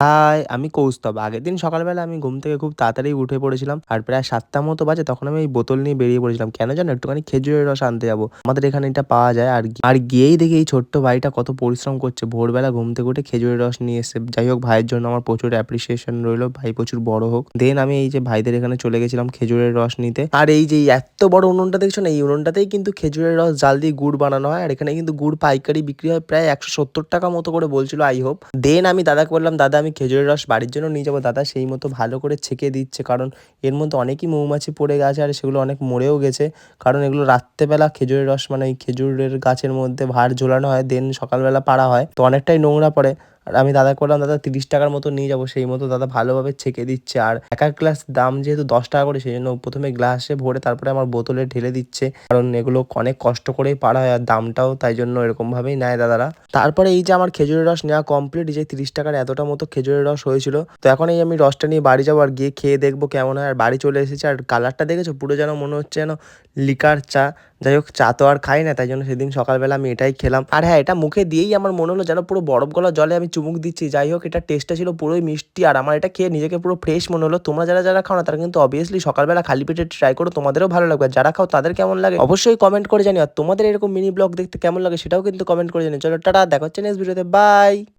High, আমি কৌস্তব। আগের দিন সকালবেলা আমি ঘুম থেকে খুব তাড়াতাড়ি উঠে পড়েছিলাম। আর প্রায় ৭ঃ০০ মতো বাজে তখন আমি এই বোতল নিয়ে বেরিয়ে পড়েছিলাম। কেন জানো? একটুখানি খেজুরের রস আনতে যাবো। আমাদের এখানে এটা পাওয়া যায়। আর গিয়েই দেখি এই ছোট্ট ভাইটা কত পরিশ্রম করছে। ভোরবেলা ঘুম থেকে উঠে খেজুরের রস নিয়ে এসছে। যাই হোক ভাইয়ের জন্য আমার প্রচুর অ্যাপ্রিসিয়েশন রইলো। ভাই প্রচুর বড় হোক। দেন আমি এই যে ভাইদের এখানে চলে গেছিলাম খেজুরের রস নিতে। আর এই যে এই এত্ত বড় উনুনটা দেখছো না? এই উনুনটাতেই কিন্তু খেজুরের রস জাল দিয়ে গুড় বানানো হয়। আর এখানে কিন্তু গুড় পাইকারি বিক্রি হয় প্রায় ৳১৭০ মতো করে বলছিল আই হোপ। দেন আমি দাদাকে বললাম, "দাদা আমি খেজুরের রস বাড়ির জন্য নিয়ে যাবো।" দাদা সেই মতো ভালো করে ছেঁকে দিচ্ছে। কারণ এর মধ্যে অনেকই মৌমাছি পড়ে গেছে আর সেগুলো অনেক মরেও গেছে। কারণ এগুলো রাত্রেবেলা খেজুরের রস মানে এই খেজুরের গাছের মধ্যে ভাঁড় ঝোলানো হয়। দেন সকালবেলা পাড়া হয়। তো অনেকটাই নোংরা পড়ে। আর আমি দাদাকে বললাম, "দাদা ৳৩০ মতো নিয়ে যাবো।" সেই মতো দাদা ভালোভাবে ছেঁকে দিচ্ছে। আর এক এক গ্লাস দাম যেহেতু ৳১০ করে সেজন্য ১ম এ গ্লাসে ভরে তারপরে আমার বোতলে ঢেলে দিচ্ছে। কারণ এগুলো অনেক কষ্ট করেই পাড়া হয় আর দামটাও তাই জন্য এরকমভাবেই নেয় দাদারা। তারপরে এই যে আমার খেজুরের রস নেওয়া কমপ্লিট। এই যে ৳৩০ এতটা মতো খেজুরের রস হয়েছিল। তো এখন এই আমি রসটা নিয়ে বাড়ি যাবো আর গিয়ে খেয়ে দেখবো কেমন হয়। আর বাড়ি চলে এসেছি আর কালারটা দেখেছো? পুরো যেন মনে হচ্ছে যেন লিকার চা। যাই হোক চা তো আর খাই না তাই জন্য সেদিন সকালবেলা আমি এটাই খেলাম। আর হ্যাঁ, এটা মুখে দিয়েই আমার মনে হলো যেন পুরো বরফ গলা জলে আমি চুমুক দিচ্ছি। যাই হোক এটার টেস্টটা ছিল পুরোই মিষ্টি আর আমার এটা খেয়ে নিজেকে পুরো ফ্রেশ মনে হলো। তোমরা যারা খাও না তারা কিন্তু অবভিয়াসলি সকালবেলা খালি পেটে ট্রাই করো, তোমাদেরও ভালো লাগবে। আর যারা খাও তাদের কেমন লাগে অবশ্যই কমেন্ট করে জানিও। আর তোমাদের এরকম মিনি ব্লগ দেখতে কেমন লাগে সেটাও কিন্তু কমেন্ট করে জানিও। চলো টাটা, দেখা হচ্ছে নেক্সট ভিডিওতে। বাই।